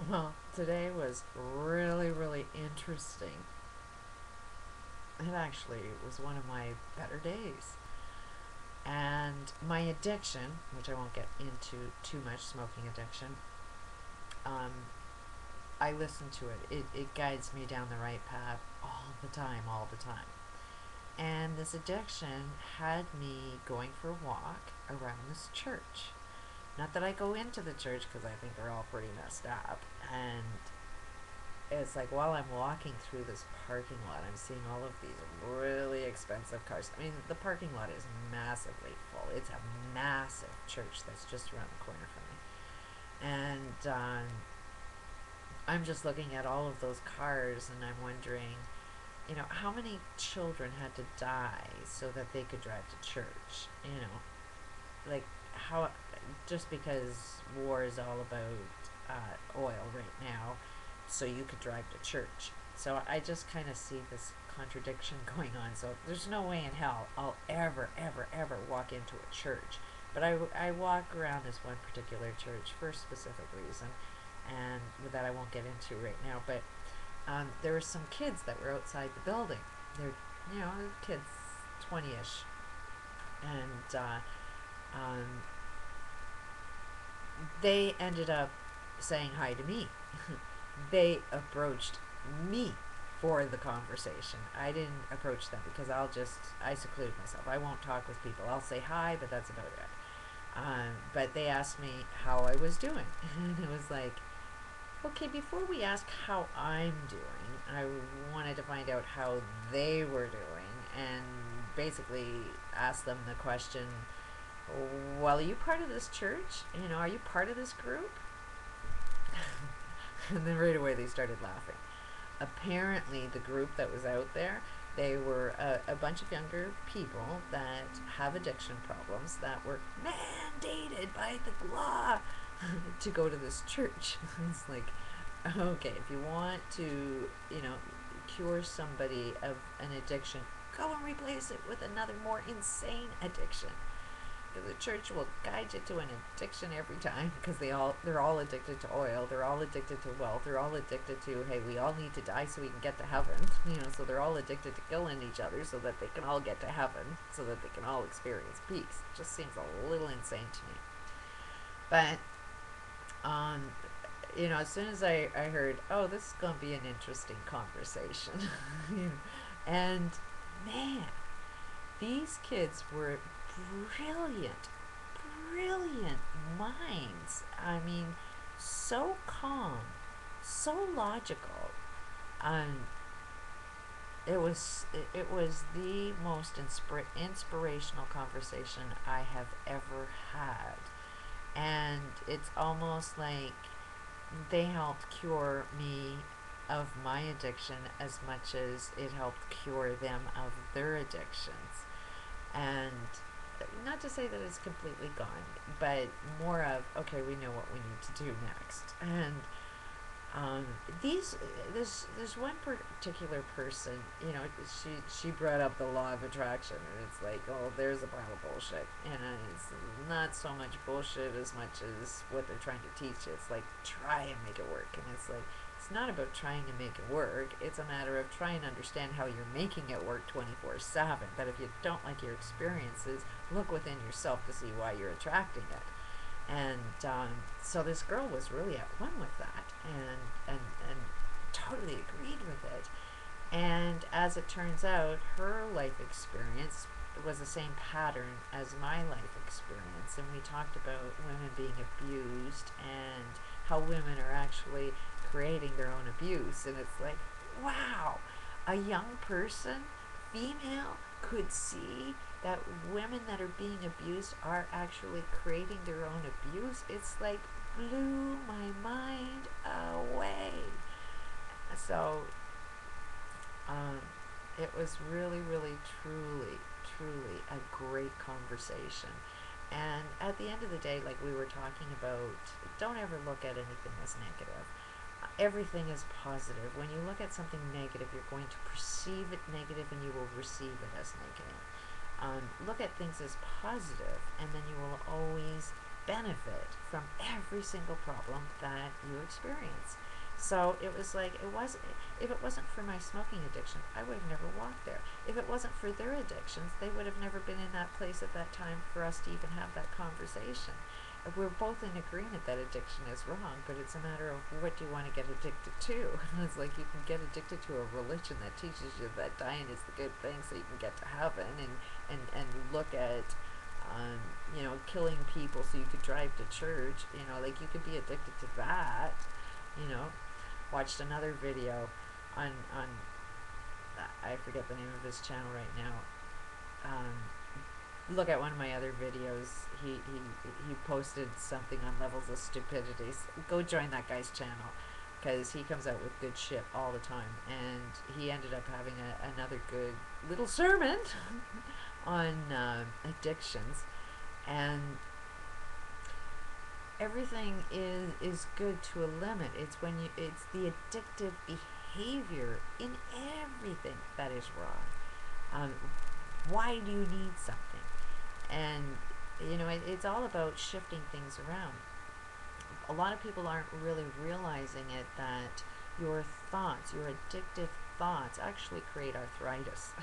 Well, today was really, really interesting. It actually was one of my better days. And my addiction, which I won't get into too much, smoking addiction, um, I listen to it. It guides me down the right path all the time, all the time. And this addiction had me going for a walk around this church. Not that I go into the church because I think they're all pretty messed up. And it's like while I'm walking through this parking lot, I'm seeing all of these really expensive cars. I mean, the parking lot is massively full. It's a massive church that's just around the corner from me. And I'm just looking at all of those cars and I'm wondering, how many children had to die so that they could drive to church? Like how, just because war is all about oil right now, so you could drive to church. So I just kind of see this contradiction going on. So there's no way in hell I'll ever, ever, ever walk into a church. But I walk around this one particular church for a specific reason, and that I won't get into right now. But there were some kids that were outside the building. They're, kids, 20-ish. And um, they ended up saying hi to me. They approached me for the conversation. I didn't approach them because I seclude myself. I won't talk with people. I'll say hi, but that's about it. But they asked me how I was doing. And it was like, okay, before we ask how I'm doing, I wanted to find out how they were doing and basically ask them the question, well, are you part of this church? Are you part of this group? And then right away they started laughing. Apparently, the group that was out there, they were a bunch of younger people that have addiction problems that were mandated by the law to go to this church. It's like, okay, if you want to, cure somebody of an addiction, go and replace it with another more insane addiction. The church will guide you to an addiction every time because they're all addicted to oil, they're all addicted to wealth, they're all addicted to, hey, we all need to die so we can get to heaven. So they're all addicted to killing each other so that they can all get to heaven, so that they can all experience peace. It just seems a little insane to me. But um as soon as I heard, oh, this is gonna be an interesting conversation. And man, these kids were brilliant, brilliant minds. I mean, so calm, so logical. Um, it was the most inspirational conversation I have ever had, and it's almost like they helped cure me of my addiction as much as it helped cure them of their addictions. And not to say that it's completely gone, but more of, okay, we know what we need to do next. And um, these there's one particular person, she brought up the law of attraction, and it's like, oh, there's a pile of bullshit, and it's not so much bullshit as much as what they're trying to teach. It's like, try and make it work, and it's like, it's not about trying to make it work. It's a matter of trying to understand how you're making it work 24/7. But if you don't like your experiences, look within yourself to see why you're attracting it. And so this girl was really at one with that, and totally agreed with it. And as it turns out, her life experience was the same pattern as my life experience. And we talked about women being abused and how women are actually creating their own abuse. And it's like, wow, a young person, female, could see that women that are being abused are actually creating their own abuse. It's like blew my mind away. So um, it was really, really, truly, truly a great conversation. And at the end of the day, like we were talking about, don't ever look at anything as negative. Everything is positive. When you look at something negative, you're going to perceive it negative and you will receive it as negative. Look at things as positive, and then you will always benefit from every single problem that you experience. So it was like, if it wasn't for my smoking addiction, I would have never walked there. If it wasn't for their addictions, they would have never been in that place at that time for us to even have that conversation. We're both in agreement that addiction is wrong, but it's a matter of what do you want to get addicted to. It's like you can get addicted to a religion that teaches you that dying is the good thing so you can get to heaven, and look at killing people so you could drive to church. Like, you could be addicted to that. Watched another video on I forget the name of his channel right now. Look at one of my other videos. He posted something on levels of stupidity. Go join that guy's channel, because he comes out with good shit all the time. And he ended up having another good little sermon on addictions. And everything is good to a limit. It's the addictive behavior in everything that is wrong. Why do you need something? And it's all about shifting things around. A lot of people aren't really realizing it, that your thoughts, your addictive thoughts, actually create arthritis.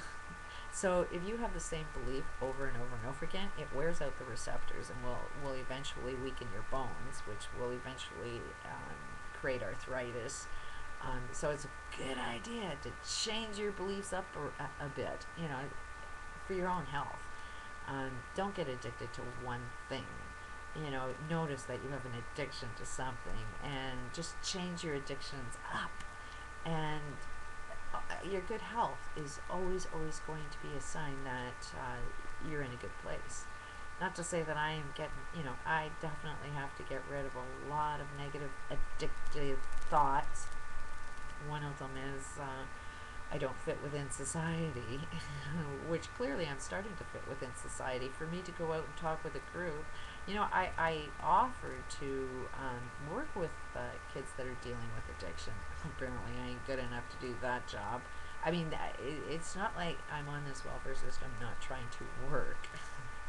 So if you have the same belief over and over and over again, it wears out the receptors and will eventually weaken your bones, which will eventually create arthritis. So it's a good idea to change your beliefs up a bit, for your own health. Don't get addicted to one thing. Notice that you have an addiction to something, and just change your addictions up. And your good health is always going to be a sign that you're in a good place. Not to say that I am getting, I definitely have to get rid of a lot of negative addictive thoughts. One of them is I don't fit within society, which clearly I'm starting to fit within society. For me to go out and talk with a group, I offer to work with kids that are dealing with addiction. Apparently I ain't good enough to do that job. I mean, it's not like I'm on this welfare system not trying to work.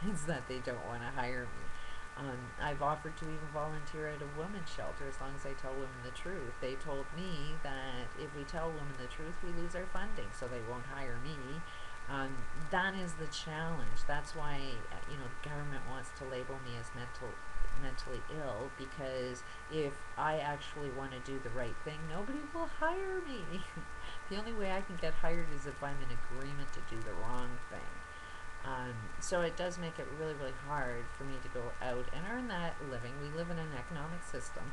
It's that they don't want to hire me. I've offered to even volunteer at a women's shelter as long as I tell women the truth. They told me that if we tell women the truth, we lose our funding, so they won't hire me. That is the challenge. That's why the government wants to label me as mentally ill, because if I actually want to do the right thing, nobody will hire me. The only way I can get hired is if I'm in agreement to do the wrong thing. So it does make it really hard for me to go out and earn that living. We live in an economic system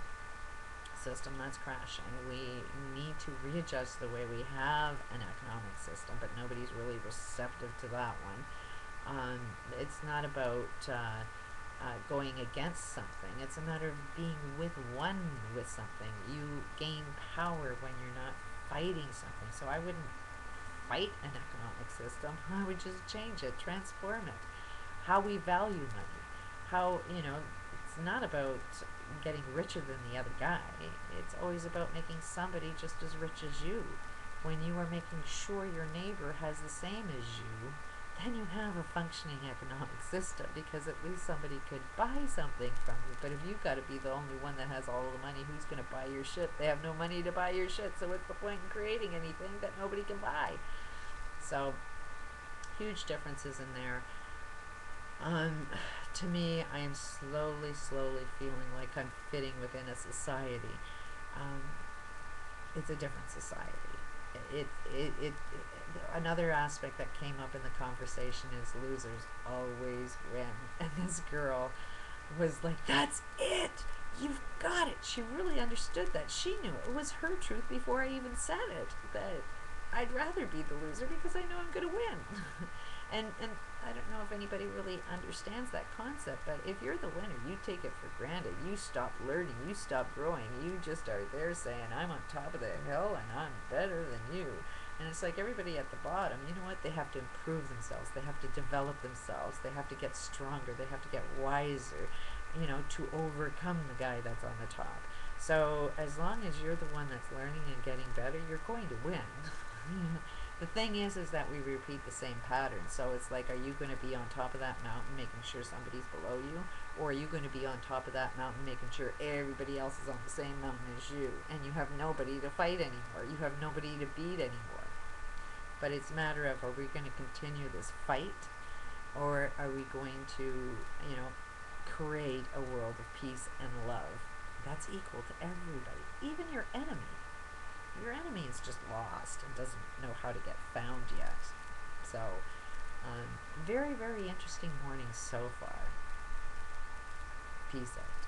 that's crashing. We need to readjust the way we have an economic system, but nobody's really receptive to that one. It's not about going against something. It's a matter of being with something. You gain power when you're not fighting something. So I wouldn't fight an economic system. I would just change it, transform it. How we value money. How, it's not about getting richer than the other guy. It's always about making somebody just as rich as you. When you are making sure your neighbor has the same as you, then you have a functioning economic system, because at least somebody could buy something from you. But if you've got to be the only one that has all the money, who's going to buy your shit? They have no money to buy your shit, so what's the point in creating anything that nobody can buy? So, huge differences in there. To me, I am slowly feeling like I'm fitting within a society. It's a different society. Another aspect that came up in the conversation is losers always win. And this girl was like, that's it! You've got it! She really understood that. She knew it. It was her truth before I even said it. That I'd rather be the loser because I know I'm going to win. and I don't know if anybody really understands that concept, but if you're the winner, you take it for granted. You stop learning. You stop growing. You just are there saying, I'm on top of the hill and I'm better than you. And it's like everybody at the bottom, you know what? They have to improve themselves. They have to develop themselves. They have to get stronger. They have to get wiser, to overcome the guy that's on the top. So as long as you're the one that's learning and getting better, you're going to win. The thing is that we repeat the same pattern. So it's like, are you going to be on top of that mountain making sure somebody's below you? Or are you going to be on top of that mountain making sure everybody else is on the same mountain as you, and you have nobody to fight anymore? You have nobody to beat anymore. But it's a matter of, are we going to continue this fight, or are we going to, create a world of peace and love that's equal to everybody, even your enemy? Your enemy is just lost and doesn't know how to get found yet. So, very, very interesting morning so far. Peace out.